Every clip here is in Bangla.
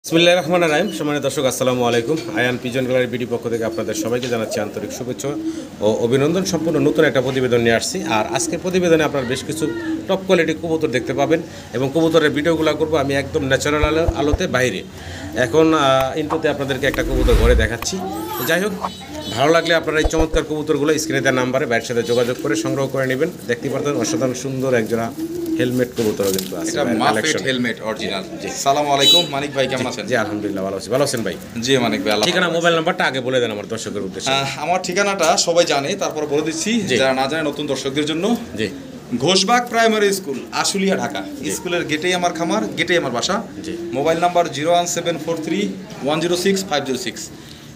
বিসমিল্লাহির রহমানির রহিম। সম্মানিত দর্শক, আসসালামু আলাইকুম। আয়ান পিজন গ্যালারি বিডি পক্ষ থেকে আপনাদের সবাইকে জানাচ্ছি আন্তরিক শুভেচ্ছা ও অভিনন্দন। সম্পূর্ণ নতুন একটা প্রতিবেদন নিয়ে আসছি। আর আজকের প্রতিবেদনে আপনারা বেশ কিছু টপ কোয়ালিটি কবুতর দেখতে পাবেন এবং কবুতরের ভিডিওগুলো করব আমি একদম ন্যাচারাল আলোতে বাইরে। এখন ইন্টুতে আপনাদেরকে একটা কবুতর ঘরে দেখাচ্ছি। তো যাই হোক, ভালো লাগলে আপনারা এই চমৎকার কবুতরগুলো স্ক্রিনে দেওয়া নাম্বারে বাইরের সাথে যোগাযোগ করে সংগ্রহ করে নেবেন। দেখতে পারতেন অসাধারণ সুন্দর একজোড়া হেলমেট কবুতর কিন্তু আছে। এটা মাফেট হেলমেট অরিজিনাল। জি, আসসালামু আলাইকুম মানিক ভাই, কেমন আছেন? জি আলহামদুলিল্লাহ ভালো আছি। ভালো আছেন ভাই? জি মানিক ভাই, আল্লাহ। ঠিকানা মোবাইল নাম্বারটা আগে বলে দেন আমার দর্শকের উদ্দেশ্যে। আমার ঠিকানাটা সবাই জানে, তারপর বলে দিচ্ছি যারা না জানে নতুন দর্শকদের জন্য। জি, ঘোষবাগ প্রাইমারি স্কুল, আশুলিয়া, ঢাকা। স্কুলের গেটেই আমার খামার, গেটেই আমার বাসা। জি। Mobile number 01743106506।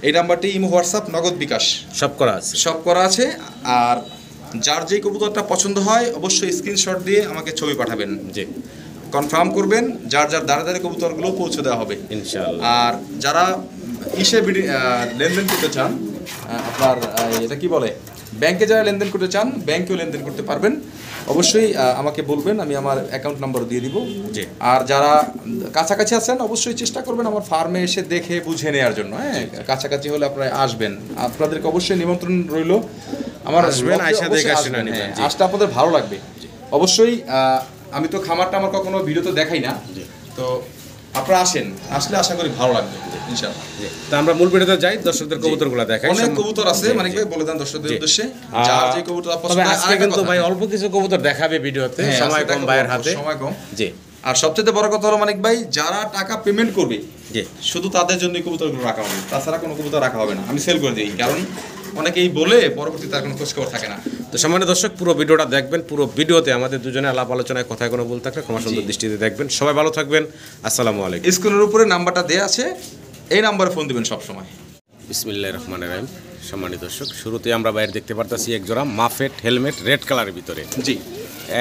এই নাম্বারটি ইমো, হোয়াটসঅ্যাপ, নগদ, বিকাশ সব করা আছে। সব করা আছে। আর যার যেই কবুতরটা পছন্দ হয় অবশ্যই স্ক্রিনশট দিয়ে আমাকে ছবি পাঠাবেন। জি, কনফার্ম করবেন, যার যার দ্বারা দ্বারা কবুতরগুলো পৌঁছে দেওয়া হবে ইনশাআল্লাহ। আর যারা লেনদেন করতে চান, আপনার এটা কি বলে, ব্যাংকে যারা লেনদেন করতে চান ব্যাংকেও লেনদেন করতে পারবেন। অবশ্যই আমাকে বলবেন, আমি আমার অ্যাকাউন্ট নাম্বার দিয়ে দিব। জি। আর যারা কাছাকাছি আছেন অবশ্যই চেষ্টা করবেন আমার ফার্মে এসে দেখে বুঝে নেওয়ার জন্য। হ্যাঁ, কাছাকাছি হলে আপনারা আসবেন, আপনাদেরকে অবশ্যই নিমন্ত্রণ রইল। আমার আসবেন, আয়শা দেখে আসেন। আসলে আপনাদের ভালো লাগবে অবশ্যই। আমি তো খামারটা আমার কখনো ভিডিওতে দেখাই না, তো আপনারা আসেন, আসলে আশা করি ভালো লাগবে ইনশাআল্লাহ। তো আমরা মূল ভিডিওতে যাই, দর্শকদের কবুতরগুলো দেখাই। অনেক কবুতর আছে মানিক ভাই, বলে দেন দর্শকদের উদ্দেশ্যে যার যে কবুতর পছন্দ তবে হয়। আজকে কিন্তু ভাই অল্প কিছু কবুতর দেখাবে ভিডিওতে, সময় কম ভাইয়ের হাতে, সময় কম। জি। আর সবচেয়ে বড় কথা হলো মানিক ভাই, যারা টাকা পেমেন্ট করবে জি, শুধু তাদের জন্যই কবুতরগুলো রাখা হবে, তাছাড়া কোনো কবুতর রাখা হবে না। আমি সেল করে দিই, কারণ অনেকেই বলে পরবর্তীতে তার কোনো খোঁজখবর থাকে না। তো সামান্য দর্শক পুরো ভিডিওটা দেখবেন। পুরো ভিডিওতে আমাদের দুজনে আলাপ আলোচনায় কথায় কোনো ভুল থাকলে ক্ষমা সুন্দর দৃষ্টিতে দেখবেন। সবাই ভালো থাকবেন। আসসালামু আলাইকুম। স্ক্রিনের উপরে নাম্বারটা দেয়া আছে, এই নাম্বারে ফোন দিবেন সব সময়। বিসমিল্লাহির রহমানির রহিম। সম্মানিত দর্শক, শুরুতে আমরা বাইরে দেখতে পারতাছি এক জোড়া মাফেট হেলমেট রেড কালারের ভিতরে। জি,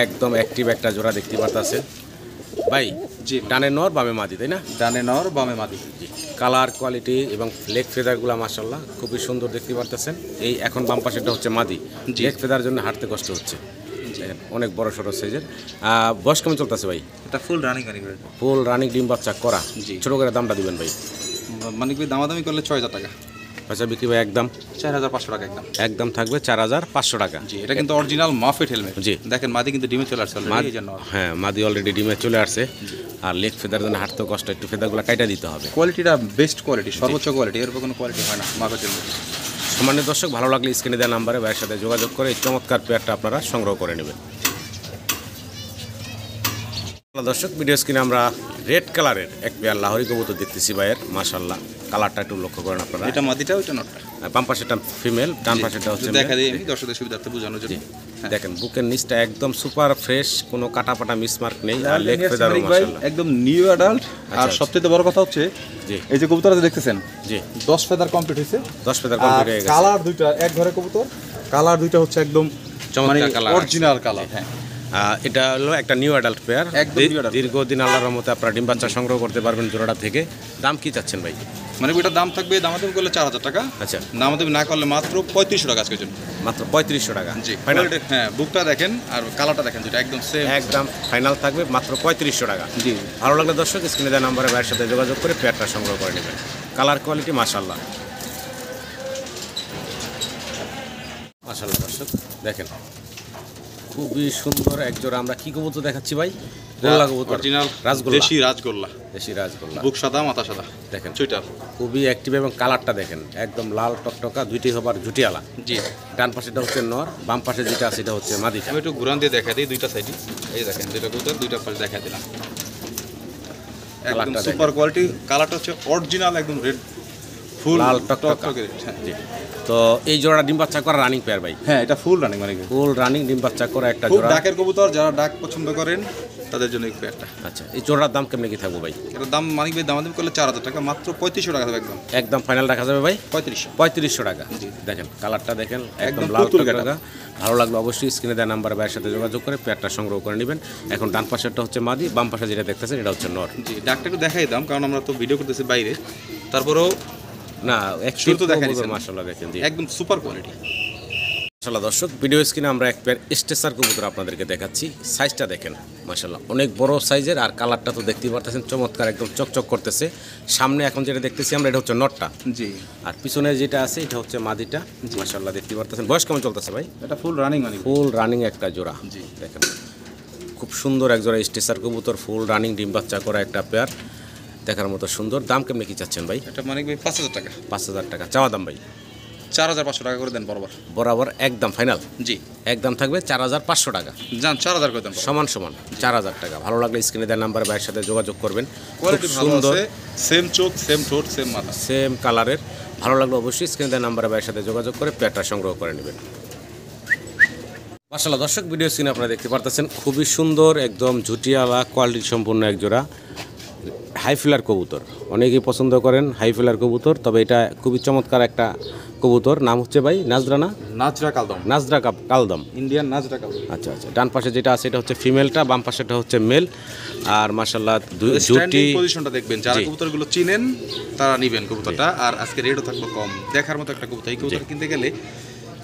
একদম অ্যাক্টিভ একটা জোড়া দেখতে পারতাছেন ভাই। জি, ডানে নর বামে মাদি, তাই না? ডানে নর বামে মাদি। জি, কালার কোয়ালিটি এবং লেগ ফেদারগুলো মাশাআল্লাহ খুবই সুন্দর দেখতে পারতেছেন। এই এখন বাম পাশেটা হচ্ছে মাদি, লেগ ফেদার জন্য হাঁটতে কষ্ট হচ্ছে। অনেক বড় সড়ো সাইজের। বয়স কেমন চলতেছে ভাই? এটা ফুল রানিং ফুল রানিং ডিম বাচ্চা করা। জি। ছোট করে দামটা দিবেন ভাই? মানিক ভাই দামাদামি করলে 6000 টাকা। আচ্ছা, বিক্রি ভাই একদম 4500 টাকা একদম। একদম থাকবে 4500 টাকা। জি, এটা কিন্তু অরিজিনাল মাফেট হেলমেট। জি। দেখেন মাদি কিন্তু ডিমে চলে আসছে অলরেডি, এই জন্য। হ্যাঁ, মাদি অলরেডি ডিমে চলে আসছে। আর লেগ ফেদার জন্য হাঁটতে কষ্ট, একটু ফেদারগুলো কাইটা দিতে হবে। কোয়ালিটিটা বেস্ট কোয়ালিটি, সর্বোচ্চ কোয়ালিটি, এর উপর কোনো কোয়ালিটি হয় না মাফেট হেলমেট। সম্মানিত দর্শক, ভালো লাগলে স্ক্রিনে দেওয়া নাম্বারে ভাইয়ের সাথে যোগাযোগ করে এই চমৎকার পেয়ারটা আপনারা সংগ্রহ করে নেবেন। দর্শক, ভিডিও স্ক্রিনে আমরা রেড কালারের এক পেয়ার লাহোরি কবুতর দেখতেছি ভাইয়ের। মাশাআল্লাহ, কালারটা একটু লক্ষ্য করেন আপনারা। এটা মাদিটা, ওইটা নটটা। বাম পাশেটা ফিমেল, ডান পাশেটা হচ্ছে দেখা দিই আমি দর্শকদের সুবিধার্থে বোঝানোর জন্য। দেখেন বুকের নিচটা একদম সুপার ফ্রেশ, কোনো কাটাপাটা মিসমার্ক নেই। আর লেগ ফেদারও মাশাআল্লাহ একদম নিউ অ্যাডাল্ট। আর সবচেয়ে বড় কথা হচ্ছে জি, এই যে কবুতরটা দেখতেছেন, জি, 10 ফেদার কমপ্লিট হয়েছে। 10 ফেদার কমপ্লিট হয়ে গেছে। কালার দুইটা এক ঘরে কবুতর, কালার দুইটা হচ্ছে একদম চমৎকার কালার, অরিজিনাল কালার। হ্যাঁ, এটা হলো একটা নিউ অ্যাডাল্ট পেয়ার। একদম new adult। দীর্ঘদিন আল্লাহর রহমতে আপনারা ডিম বাচ্চা সংগ্রহ করতে পারবেন জোড়াটা থেকে। দাম কি চাচ্ছেন ভাই? মানে ওইটার দাম থাকবে, দামাদামি করলে 4000 টাকা। আচ্ছা, দামাদামি না করলে মাত্র 3500 টাকা আজকের জন্য। মাত্র 3500 টাকা। জি, ফাইনাল? হ্যাঁ, বুকটা দেখেন আর কালারটা দেখেন, যেটা একদম সেম। একদম ফাইনাল থাকবে মাত্র 3500 টাকা। জি, ভালো লাগলে দর্শক স্ক্রিনে দেওয়া নাম্বারে ভাইয়ের সাথে যোগাযোগ করে পেয়ারটা সংগ্রহ করে নেবেন। কালার কোয়ালিটি মাশাআল্লাহ মাশাআল্লাহ। দর্শক দেখেন খুবই সুন্দর এক জোড়া। আমরা কি কবুতর দেখাচ্ছি ভাই? গোল্লা কবুতর, অরিজিনাল রাজগোল্লা, দেশি রাজগোল্লা। দেশি রাজগোল্লা। বুক সাদা, মাথা সাদা, দেখেন চুইটার। খুবই অ্যাক্টিভ এবং কালারটা দেখেন একদম লাল টকটকা, দুইটি হবার জুটিয়ালা। জি, ডান পাশেটা হচ্ছে নর, বাম পাশে যেটা আছে এটা হচ্ছে মাদি। আমি একটু ঘুরান দিয়ে দেখা দিই দুইটা সাইডে। এই দেখেন দুইটা কবুতর, দুইটা পাশে দেখা দিলাম। একদম কালারটা সুপার কোয়ালিটি। কালারটা হচ্ছে অরিজিনাল, একদম রেড, ফুল লাল টকটকা। টকটকে red। হ্যাঁ, জি। তো এই জোড়া ডিম বাচ্চা করা রানিং পেয়ার ভাই? হ্যাঁ, এটা ফুল রানিং, মানে ফুল রানিং ডিম বাচ্চা করা একটা খুব জোড়া। ডাকের কবুতর, যারা ডাক পছন্দ করেন তাদের জন্য এই পেয়ারটা। আচ্ছা, এই জোড়ার দাম কেমনে কি থাকবো ভাই? এটার দাম মানিক ভাই দামাদামি করলে 4000 টাকা, মাত্র 3500 টাকা থাকবে একদম। একদম ফাইনাল রাখা যাবে ভাই 3500। 3500 টাকা। দেখেন কালারটা দেখেন একদম একদম লাল পুতুল টকটকা। ভালো লাগলো অবশ্যই স্ক্রিনে দেওয়া নাম্বারে ভাইয়ের সাথে যোগাযোগ করে পেয়ারটা সংগ্রহ করে নেবেন। এখন ডান পাশেরটা হচ্ছে মাদি, বাম পাশে যেটা দেখতেছেন এটা হচ্ছে নর। জি, ডাকটা একটু দেখাই দাম, কারণ আমরা তো ভিডিও করতেছি বাইরে, তারপরেও না শুরু তো দেখাই মাশাআল্লাহ দেখেন। জি, একদম সুপার কোয়ালিটি। মাশাআল্লাহ দর্শক, ভিডিও স্ক্রিনে আমরা এক পেয়ার স্টেসার কবুতর আপনাদেরকে দেখাচ্ছি। সাইজটা দেখেন মাশাআল্লাহ, অনেক বড় সাইজের, আর কালারটা তো দেখতেই পারতেছেন চমৎকার, একদম চকচক করতেছে। সামনে এখন যেটা দেখতেছি আমরা, এটা হচ্ছে নটটা, জি। আর পিছনে যেটা আছে এটা হচ্ছে মাদিটা। মাশাআল্লাহ দেখতে পারতেছেন। বয়স কেমন চলতেছে ভাই? এটা ফুল রানিং মানে ফুল রানিং একটা জোড়া, জি। দেখেন খুব সুন্দর এক জোড়া স্টেসার কবুতর, ফুল রানিং ডিম বাচ্চা করা একটা পেয়ার, দেখার মতো সুন্দর। দাম কেমনে কি চাচ্ছেন ভাই? এটা মানে ভাই 5000 টাকা। 5000 টাকা চাওয়া দাম ভাই? 4500 টাকা করে দেন বরাবর। বরাবর একদম ফাইনাল? জি, একদম থাকবে 4500 টাকা। যান 4000 করে দেন। সমান সমান 4000 টাকা। ভালো লাগলে স্ক্রিনে দেওয়া নাম্বারে ভাইয়ের সাথে যোগাযোগ করবেন। কোয়ালিটি খুব ভালো সুন্দর, আছে, সেম চোখ, সেম ঠোঁট, সেম মাথা, সেম কালারের। ভালো লাগলে অবশ্যই স্ক্রিনে দেওয়া নাম্বারে ভাইয়ের সাথে যোগাযোগ করে পেয়ারটা সংগ্রহ করে নেবেন। মাশাআল্লাহ দর্শক, ভিডিও স্ক্রিনে আপনারা দেখতে পারতেছেন খুবই সুন্দর, একদম ঝুটিয়ালা কোয়ালিটি সম্পূর্ণ এক জোড়া হাই ফিলার কবুতর। অনেকেই পছন্দ করেন হাই ফিলার কবুতর, তবে এটা খুবই চমৎকার একটা কবুতর। নাম হচ্ছে ভাই নাজরা, না নাজরা কালদম, নাজরা কালদম, ইন্ডিয়ান নাজরা কালদম। আচ্ছা আচ্ছা। ডান পাশে যেটা আছে এটা হচ্ছে ফিমেলটা, বাম পাশেটা হচ্ছে মেল। আর মাশাআল্লাহ জুটি স্ট্যান্ডিং পজিশনটা দেখবেন, যারা কবুতরগুলো চিনেন তারা নেবেন কবুতরটা। আর আজকে রেটও থাকবে কম, দেখার মতো একটা কবুতর। এই কবুতর কিনতে গেলে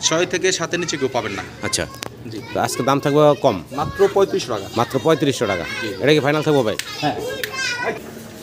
6 থেকে 7 নিচে কেউ পাবেন না। আচ্ছা জি, তো আজকে দাম থাকবে কম, মাত্র 3500 টাকা। মাত্র 3500 টাকা। এটা কি ফাইনাল থাকবো ভাই? হ্যাঁ,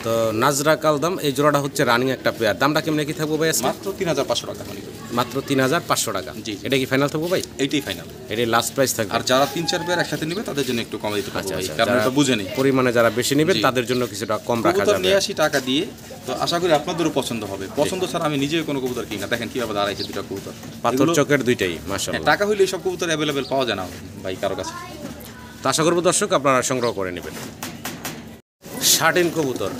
তো নাজরা কালদম এই জোড়াটা হচ্ছে রানিং একটা পেয়ার। দামটা কেমনে কি থাকবো ভাই আজকে? মাত্র 3500 টাকা মানে। মাত্র 3500 টাকা। জি। এটা কি ফাইনাল থাকবো ভাই? এইটাই ফাইনাল। এটাই লাস্ট প্রাইস থাকবে। আর যারা 3-4 পেয়ার একসাথে নেবে তাদের জন্য একটু কমে দিতে পারবো আচ্ছা ভাই, আচ্ছা, কারণ যারা এটা বুঝে নেই। পরিমাণে যারা বেশি নেবেন জি। তাদের জন্য কিছুটা কম রাখা কবুতর যাবে। নিয়ে আসি টাকা দিয়ে, তো আশা করি আপনাদেরও পছন্দ হবে। পছন্দ ছাড়া আমি নিজেও কোনো কবুতর কিনি না। দেখেন কিভাবে দাঁড়াইছে দুটা কবুতর, পাথর এগুলো- চকের দুইটাই হ্যাঁ, মাশাআল্লাহ। টাকা হইলে এইসব কবুতর অ্যাভেলেবেল পাওয়া যায় না ভাই কারো কাছে। তো আশা করবো দর্শক আপনারা সংগ্রহ করে নেবেন। শার্টিন কবুতর,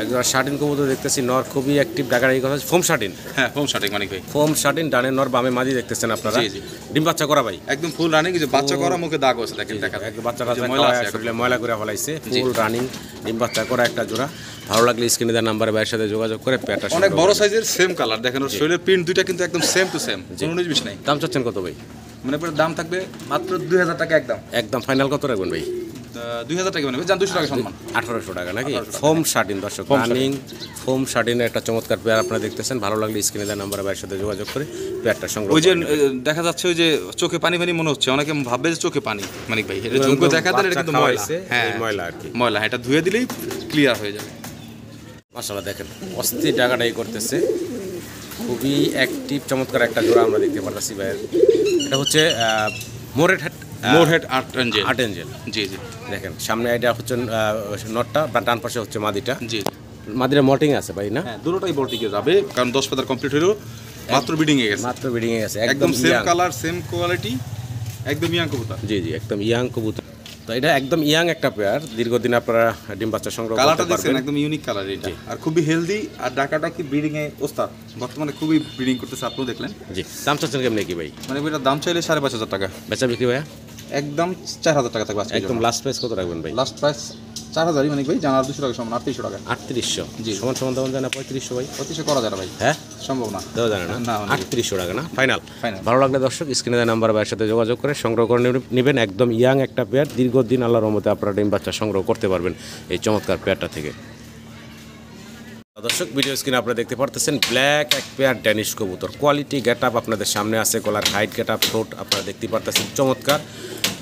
একজন শার্টিন কবুতর দেখতেছি, নর খুবই অ্যাক্টিভ, ঢাকার এই কথা ফোম শার্টিন। হ্যাঁ, হোম শাটিং মানিক ভাই। ফোম শার্টিন, ডানে নর বামে মাদি দেখতেছেন আপনারা। জি, জি। ডিম বাচ্চা করা ভাই? একদম ফুল রানিং, যে বাচ্চা করা মুখে দাগ আছে দেখেন, দেখা যায়। একদম বাচ্চা যে টাচ্চা ময়লা খাওয়ায় আছে এখন। শরীরে ময়লা করে ফেলাইছে। জি। ফুল রানিং ডিম বাচ্চা করা একটা জোড়া। ভালো লাগলে স্ক্রিনে দেওয়া নাম্বারে ভাইয়ের সাথে যোগাযোগ করে পেয়ারটা অনেক সংগ্রহ বড় করবেন। সাইজের, সেম কালার, দেখেন ওর শরীরের প্রিন্ট দুইটা কিন্তু একদম সেম টু সেম, কোনো 19-20 নাই। দাম চাচ্ছেন কত ভাই? মানে পুরো দাম থাকবে মাত্র 2000 টাকা একদম। একদম ফাইনাল কত রাখবেন ভাই? 2000 টাকা মানে জান, 200 টাকা সম্মান। 1800 টাকা নাকি? 1800 টাকা। ফোম শার্টিন দর্শক, ফোম রানিং ফোম শার্টিনের একটা চমৎকার পেয়ার আপনারা দেখতেছেন। ভালো লাগলে স্ক্রিনে দেওয়া নাম্বারে ভাইয়ের সাথে যোগাযোগ করে পেয়ারটা সংগ্রহ ওই যে করে নেবেন। দেখা যাচ্ছে ওই যে চোখে পানি পানি মনে হচ্ছে, অনেকে ভাববে যে চোখে পানি, মানিক ভাই এটা ঝুমকো দেখা দেন, এটা কিন্তু ময়লা। খাওয়াইছে, হ্যাঁ, এই ময়লা আর কি। ময়লা, এটা ধুয়ে দিলেই ক্লিয়ার হয়ে যাবে। মাশাআল্লাহ দেখেন অস্থির জায়গাটাই করতেছে, খুবই অ্যাক্টিভ চমৎকার একটা জোড়া আমরা দেখতে পারতেছি ভাইয়ের। এটা হচ্ছে Morehead, Morehead art angel. Art angel. জি জি দেখেন সামনে এটা হচ্ছে নটটা, বা ডান পাশে হচ্ছে মাদিটা। জি। মাদিরা মল্টিং আছে ভাই, না? হ্যাঁ, দুটোটাই বলটিকে যাবে, কারণ 10 পাতার কমপ্লিট হলো, মাত্র বিডিং এ গেছে। মাত্র ব্রিডিং এ গেছে, একদম same young। Colour, same quality, একদম ইয়াং কবুতর। জি জি, একদম ইয়াং কবুতর। তো এটা একদম ইয়াং একটা পেয়ার, দীর্ঘদিন আপনারা ডিম বাচ্চা সংগ্রহ কালারটা করতে দেখছেন পারবেন। একদম ইউনিক কালার এটা, আর খুবই হেলদি। আর ডাকাটা কি ব্রিডিং এ ওস্তাদ, বর্তমানে খুবই ব্রিডিং করতেছে, আপনিও দেখলেন। জি, দাম চাচ্ছেন কেমনি কি ভাই? মানে এটার দাম চাইলে 5500 টাকা, বেচা বিক্রি ভাইয়া একদম 4000 টাকা থাকবে আজকে। একদম লাস্ট প্রাইস কত রাখবেন ভাই? লাস্ট প্রাইস 4000ই মানিক ভাই, জানার 200 টাকা সমান 3800 টাকা। 3800 জি। সমান সমান দাম জানা 3500 ভাই? 2500 করা যায় না ভাই, হ্যাঁ, সম্ভব না। দেওয়া জানে না? না, 3800 টাকা না ফাইনাল? Final। ভালো লাগলে দর্শক স্ক্রিনে দেওয়া নাম্বার ভাইয়ের সাথে যোগাযোগ করে সংগ্রহ করে নেবেন। একদম ইয়াং একটা পেয়ার, দীর্ঘদিন আল্লাহর রহমতে আপনারা ডিম বাচ্চা সংগ্রহ করতে পারবেন এই চমৎকার পেয়ারটা থেকে। দর্শক ভিডিও স্ক্রিনে আপনারা দেখতে পারতেছেন ব্ল্যাক এক পেয়ার ড্যানিশ কবুতর, কোয়ালিটি গেট আপ আপনাদের সামনে আছে, গলার হাইট গেট আপ, ঠোঁট আপনারা দেখতে পারতেছেন চমৎকার।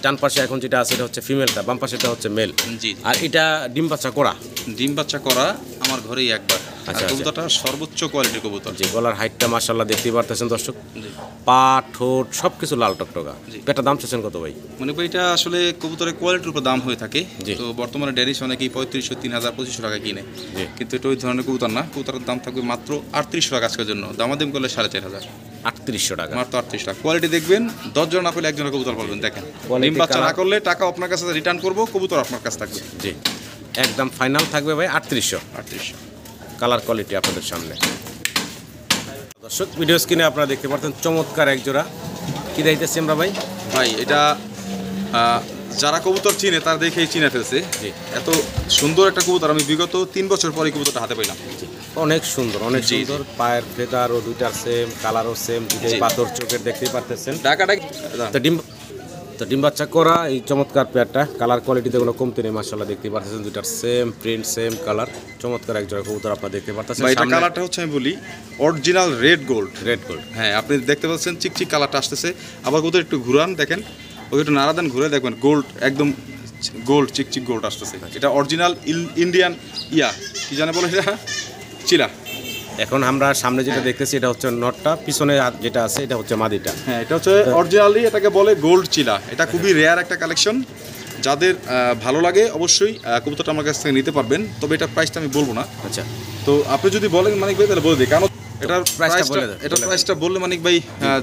ডান পাশে এখন যেটা আছে এটা হচ্ছে ফিমেলটা, বাম পাশেটা হচ্ছে মেল। জি। আর এটা ডিম বাচ্চা করা? ডিম বাচ্চা করা আমার ঘরেই একবার। আর আচ্ছা। কবুতরটা সর্বোচ্চ কোয়ালিটির কবুতর। যে গলার হাইটটা মাশাআল্লাহ দেখতেই পারতেছেন দর্শক, জি। পা ঠোঁট সব কিছু লাল টকটকা। জি। পেটা দাম চাচ্ছেন কত ভাই? মানে এটা আসলে কবুতরের কোয়ালিটির উপর দাম হয়ে থাকে। জি। তো বর্তমানে ডেনিশ অনেকেই 3500, 3000, 2500 টাকা কিনে, জি। কিন্তু এটা ওই ধরনের কবুতর না। কবুতরের দাম থাকবে মাত্র 3800 টাকা আজকের জন্য, দামাদাম করলে 4500, 3800 টাকা। মাত্র 3800 টাকা। কোয়ালিটি দেখবেন, 10 জন না পেলে একজনের কবুতর পালবেন। দেখেন Quality, ডিম বাচ্চা না colour- করলে টাকা আপনার কাছে রিটার্ন করবো, কবুতর আপনার কাছে থাকবে। জি, একদম ফাইনাল থাকবে ভাই 3800। 3800। কালার কোয়ালিটি আপনাদের সামনে। দর্শক ভিডিও স্ক্রিনে আপনারা দেখতে পাচ্ছেন চমৎকার এক জোড়া, কি দেখতেছি আমরা ভাই? ভাই এটা যারা কবুতর চিনে তারা দেখেই চিনে ফেলছে। জি। এত সুন্দর একটা কবুতর আমি বিগত 3 বছর পরে কবুতরটা হাতে পেলাম। অনেক সুন্দর, অনেক জি, জি। সুন্দর। পায়ের ফেদারও দুইটার সেম, কালারও সেম, দুইটাই জি। পাথর চোখের দেখতেই পারতেছেন। ঢাকাটা তো ডিম তো ডিম বাচ্চা করা এই চমৎকার পেয়ারটা কালার কোয়ালিটিতে কোনো কমতি নেই মাশাআল্লাহ, দেখতে পাচ্ছেন দুইটার সেম প্রিন্ট সেম কালার, চমৎকার এক জোড়া কবুতর আপনারা দেখতে পাচ্ছেন। ভাই এটা কালারটা হচ্ছে আমি বলি original red gold. Red gold, হ্যাঁ আপনি দেখতে পাচ্ছেন চিকচিক কালারটা আসতেছে। আবার কবুতর একটু ঘুরান, দেখেন ওকে একটু নাড়া দেন, ঘুরে দেখবেন গোল্ড, একদম গোল্ড চিকচিক গোল্ড আসতেছে। এটা অরিজিনাল ইন্ডিয়ান কি জানে বলে এটা চিলা। এখন আমরা সামনে যেটা দেখতেছি এটা হচ্ছে নটটা, পিছনে যেটা আছে এটা হচ্ছে মাদিটা। হ্যাঁ এটা হচ্ছে অরিজিনালি, এটাকে বলে গোল্ড চিলা। এটা খুবই রেয়ার একটা কালেকশন, যাদের ভালো লাগে অবশ্যই কবুতরটা আমার কাছ থেকে নিতে পারবেন। তবে এটার প্রাইসটা আমি বলবো না। আচ্ছা, তো আপনি যদি বলেন মানিক ভাই তাহলে বলে দিই, কারণ এটার প্রাইসটা বলে দেন। এটার প্রাইসটা বললে মানিক ভাই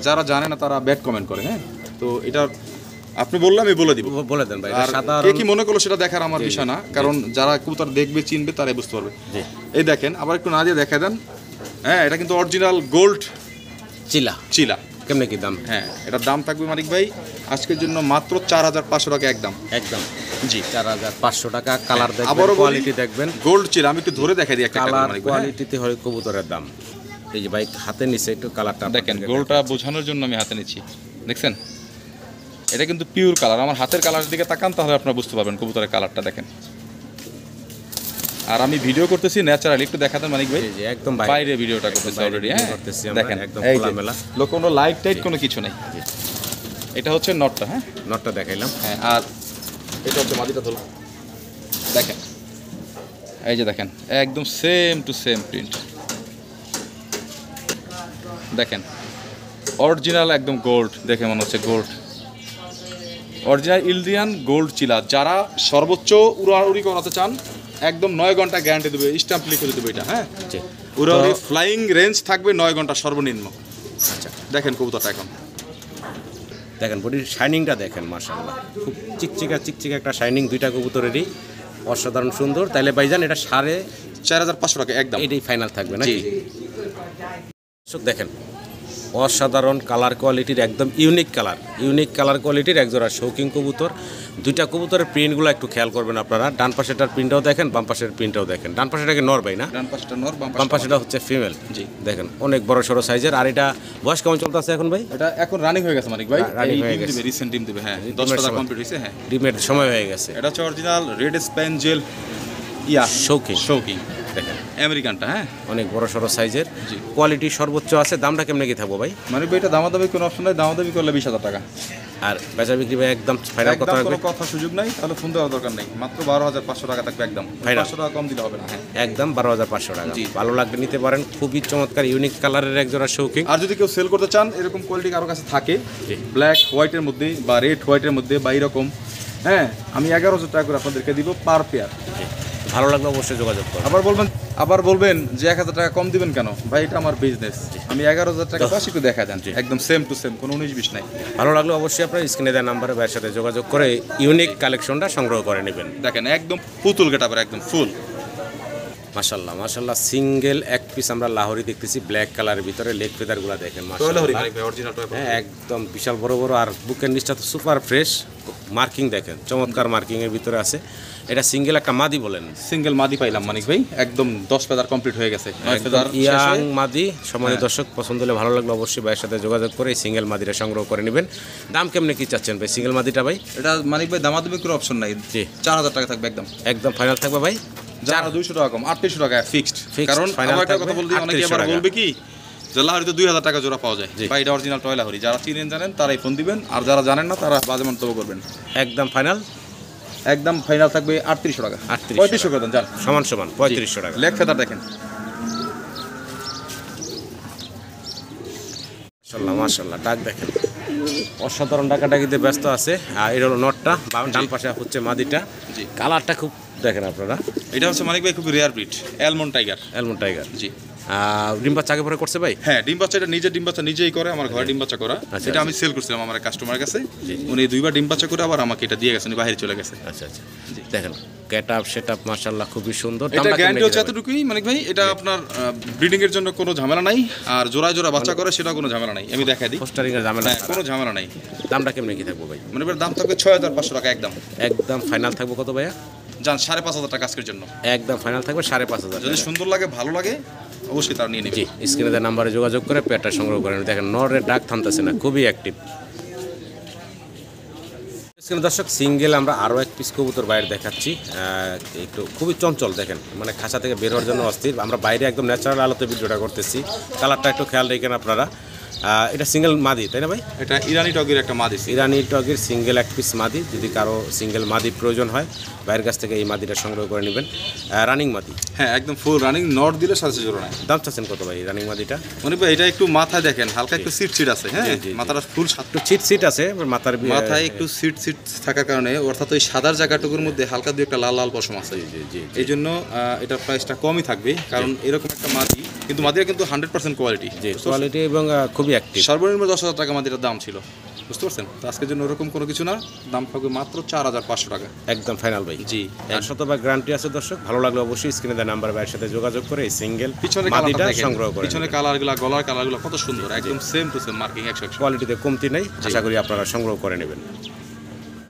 যারা জানে না তারা ব্যাড কমেন্ট করে। হ্যাঁ তো এটার আপনি বললে আমি বলে দিব। বলে দেন ভাই। আর কে কি মনে করলো সেটা দেখার আমার বিষয় না, কারণ যারা কবুতর দেখবে চিনবে তারাই বুঝতে পারবে। এই দেখেন, আবার একটু না দিয়ে দেখা দেন। হ্যাঁ এটা কিন্তু অরিজিনাল গোল্ড চিলা। চিলা। কেমনে কি দাম? হ্যাঁ এটার দাম থাকবে মানিক ভাই আজকের জন্য মাত্র 4500 টাকা একদম। একদম জি 4500 টাকা। কালার দেখবেন, আবারও কোয়ালিটি দেখবেন, গোল্ড চিলা। আমি একটু ধরে দেখাই দিই একটা কালার মানিক ভাই। কোয়ালিটিতে হয় কবুতরের দাম। এই যে ভাই হাতে নিচে একটু কালারটা দেখেন, গোলটা বোঝানোর জন্য আমি হাতে নিচ্ছি, দেখছেন এটা কিন্তু পিওর কালার। আমার হাতের কালারের দিকে তাকান তাহলে আপনারা বুঝতে পারবেন কবুতরের কালারটা দেখেন। আর আমি ভিডিও করতেছি ন্যাচারালি, একটু দেখাতেন মানিক ভাই। জি একদম বাইরে ভিডিওটা করতেছি অলরেডি। হ্যাঁ করতেছি আমরা দেখেন একদম এই যে খোলামেলা, কোনো লাইট টাইট কোনো কিছু নেই। এটা হচ্ছে নটটা। হ্যাঁ নটটা দেখাইলাম। হ্যাঁ আর এটা হচ্ছে মাদিটা ধরুন, দেখেন এই যে দেখেন একদম সেম টু সেম প্রিন্ট। দেখেন অরিজিনাল একদম গোল্ড, দেখে মনে হচ্ছে গোল্ড, অরিজিনাল ইন্ডিয়ান গোল্ড চিলা। যারা সর্বোচ্চ উড়াউড়ি করাতে চান একদম 9 ঘন্টা গ্যারান্টি দেবে, স্ট্যাম্প লিখে দেবে এটা। হ্যাঁ উড়াউড়ি ফ্লাইং রেঞ্জ থাকবে 9 ঘন্টা সর্বনিম্ন। আচ্ছা দেখেন কবুতরটা এখন দেখেন, বডির শাইনিংটা দেখেন মাশাআল্লাহ, খুব চিকচিকা একটা শাইনিং দুইটা কবুতরেরই, অসাধারণ সুন্দর। তাইলে ভাইজান এটা 4500 টাকা একদম, এটাই ফাইনাল থাকবে নাকি? দেখেন অসাধারণ কালার কোয়ালিটির, একদম ইউনিক কালার কোয়ালিটির একজোড়া শৌকিং কবুতর। দুইটা কবুতরের প্রিন্টগুলো একটু খেয়াল করবেন আপনারা। ডান পাশেটার প্রিন্টটাও দেখেন, বাম পাশের প্রিন্টটাও দেখেন। ডান পাশেটাকে নর ভাই না, ডান পাশটা নর, বাম পাশেটা হচ্ছে ফিমেল। জি দেখেন অনেক বড় সড়ো সাইজের। আর এটা বয়স কেমন চলতেছে এখন ভাই? এটা এখন রানিং হয়ে গেছে মানিক ভাই, রানিং এই হয়ে ডিম গেছে, দিবে, রিসেন্ট ডিম দিবে। হ্যাঁ 10টা কমপ্লিট হইছে। হ্যাঁ ডিমের সময় হয়ে গেছে। এটা হচ্ছে অরিজিনাল রেড স্প্যাঞ্জেল শৌকিং দেখেন আমেরিকানটা। হ্যাঁ অনেক বড় সড়ো সাইজের, জি কোয়ালিটি সর্বোচ্চ আছে। দামটা কেমনে কি থাকবো ভাই? মানিক ভাই এটা দামাদামি কোনো অপশন নাই, দামাদামি করলে 20000 টাকা। আর বেচা বিক্রি ভাই একদম ফাইনাল কথা একদম রাখবে? কোনো কথা সুযোগ নাই, তাহলে ফোন দেওয়ার দরকার নেই। মাত্র 12500 টাকা থাকবে একদম, Final। 500 টাকা কম দিলে হবে না। হ্যাঁ একদম 12500 টাকা। জি। ভালো লাগবে নিতে পারেন, খুবই চমৎকার ইউনিক কালারের একজোড়া শৌকিং। আর যদি কেউ সেল করতে চান এরকম কোয়ালিটি কারো কাছে থাকে, জি। ব্ল্যাক হোয়াইটের মধ্যে বা রেড হোয়াইটের মধ্যে বা এরকম, হ্যাঁ আমি 11000 টাকা করে আপনাদেরকে দিব পার পেয়ার। ভালো লাগলে অবশ্যই যোগাযোগ করুন। আবার বলবেন যে 1000 টাকা কম দিবেন কেন ভাই, এটা আমার বিজনেস। আমি 11000 টাকা পাশে একটু দেখা দেন, একদম সেম টু সেম, কোনো 19-20 নাই। ভালো লাগলে অবশ্যই আপনার স্ক্রিনে দেওয়া নাম্বারে ভাইয়ের সাথে যোগাযোগ করে ইউনিক কালেকশনটা সংগ্রহ করে নেবেন। দেখেন একদম পুতুল গেটাপের, একদম ফুল। মাশাআল্লাহ সিঙ্গেল এক পিস আমরা লাহোরি দেখতেছি ব্ল্যাক কালারের ভিতরে। লেগ ফেদারগুলো দেখেন মাশাআল্লাহ, হ্যাঁ একদম বিশাল বড় বড়। আর বুকের নিচটা তো সুপার ফ্রেশ, মার্কিং দেখেন চমৎকার মার্কিং এর ভিতরে আছে। এটা সিঙ্গেল একটা মাদি বলেন? সিঙ্গেল মাদি পাইলাম মানিক ভাই, একদম 10 ফেদার কমপ্লিট হয়ে গেছে। 9 ফেদার ইয়াং মাদি। সম্মানিত দর্শক, পছন্দ হলে ভালো লাগলে অবশ্যই ভাইয়ের সাথে যোগাযোগ করে এই সিঙ্গেল মাদিটা সংগ্রহ করে নেবেন। দাম কেমনে কি চাচ্ছেন ভাই সিঙ্গেল মাদিটা ভাই? এটা মানিক ভাই দামাদামি কোনো অপশন নাই, জি 4000 টাকা থাকবে একদম। একদম ফাইনাল থাকবে ভাই, 200 টাকা কম, 3800 টাকা ফিক্সড। Fixed, কারণ final আমার একটা থাকবে কথা বলতে অনেকে 3800 আবার টাকা। বলবে কি যে লাহোরিতে 2000 টাকা জোড়া পাওয়া যায়। ভাই এটা অরিজিনাল টয় লাহোরি, যারা চিনেন জানেন তারাই ফোন দিবেন, আর যারা জানেন না তারা বাজে মন্তব্য করবেন। একদম ফাইনাল থাকবে 3800 টাকা। 3800 3500 করে দেন যান, সমান 3500 টাকা। লেগ ফেদার দেখেন মাশাআল্লাহ ডাক দেখেন অসাধারণ, ডাকাডাকিতে ব্যস্ত আছে। আর এটা হলো নটটা, ডান পাশে হচ্ছে মাদিটা। জি কালারটা খুব দেখেন আপনারা। এটা হচ্ছে মানিক ভাই খুব rare breed, almond tiger. Tiger জি ডিম বাচ্চা আগে পরে করছে ভাই? হ্যাঁ ডিম বাচ্চা, এটা নিজে ডিম বাচ্চা নিজেই করে, আমার ঘরে ডিম বাচ্চা করা। আচ্ছা, এটা আমি সেল করছিলাম আমার কাস্টমারের কাছে, উনি 2বার ডিম বাচ্চা করে আবার আমাকে এটা দিয়ে গেছেন, উনি বাইরে চলে গেছে। আচ্ছা দেখেন গেট আপ সেট আপ মাশাআল্লাহ খুবই সুন্দর। এটা গ্যারান্টি হচ্ছে এতটুকুই মানিক ভাই, এটা আপনার ব্রিডিং এর জন্য কোনো ঝামেলা নাই, আর জোড়া বাচ্চা করে সেটা কোনো ঝামেলা নাই। আমি দেখাই দিই, পোস্টারিং এর ঝামেলা কোনো ঝামেলা নাই। দামটা কেমনে কি থাকবে ভাই? মানে দাম থাকবে 6500 টাকা একদম। একদম ফাইনাল থাকবে কত ভাইয়া? যান 5500 টাকা আজকের জন্য। একদম ফাইনাল থাকবে 5500। যদি সুন্দর লাগে ভালো লাগে অবশ্যই তারা নিয়ে নেবে। জি স্ক্রিনে দেওয়া নাম্বারে যোগাযোগ করে পেয়ারটা সংগ্রহ করেন। দেখেন নরের ডাক থামতেছে না, খুবই অ্যাক্টিভ। এখানে দর্শক সিঙ্গেল আমরা আরও এক পিস কবুতর বাইরে দেখাচ্ছি, একটু খুবই চঞ্চল দেখেন, মানে খাঁচা থেকে বের হওয়ার জন্য অস্থির। আমরা বাইরে একদম ন্যাচারাল আলোতে ভিডিওটা করতেছি, কালারটা একটু খেয়াল রেখেন আপনারা। এটা সিঙ্গেল মাদি তাই না ভাই? এটা ইরানি টগের একটা মাদি, ইরানি টগের সিঙ্গেল এক পিস মাদি। যদি কারো সিঙ্গেল মাদি প্রয়োজন হয় বাইরের কাছ থেকে এই মাদিটা সংগ্রহ করে নেবেন। রানিং মাদি, হ্যাঁ একদম ফুল রানিং, নট দিলে সাথে জোড়া নাই। দাম চাচ্ছেন কত ভাই রানিং মাদিটা? মানে ভাই এটা একটু মাথায় দেখেন হালকা একটু সিট আছে, হ্যাঁ মাথাটা ফুল একটু সিট আছে মাথায় একটু সিট থাকার কারণে, অর্থাৎ ওই সাদার জায়গাটুকুর মধ্যে হালকা দুই একটা লাল লাল পশম আছে। এই জন্য এটার প্রাইসটা কমই থাকবে, কারণ এরকম একটা মাদি, কিন্তু মাদিরা কিন্তু 100% কোয়ালিটি, কোয়ালিটি এবং খুবই অ্যাক্টিভ। সর্বনিম্ন 10,000 টাকা মাদিরার দাম ছিল, বুঝতে পারছেন? তো আজকের জন্য ওরকম কোনো কিছু না, দাম থাকবে মাত্র 4,500 টাকা, একদম ফাইনাল ভাই। জি 100% গ্যারান্টি আছে দর্শক। ভালো লাগলে অবশ্যই স্ক্রিনে দেওয়া নাম্বার ভাইয়ের সাথে যোগাযোগ করে এই সিঙ্গেল পিছনে মাদিটা সংগ্রহ করে। পিছনে কালারগুলো, গলার কালারগুলো কত সুন্দর, একদম সেম টু সেম মার্কিং 100। কোয়ালিটিতে কমতি নেই, আশা করি আপনারা সংগ্রহ করে নেবেন।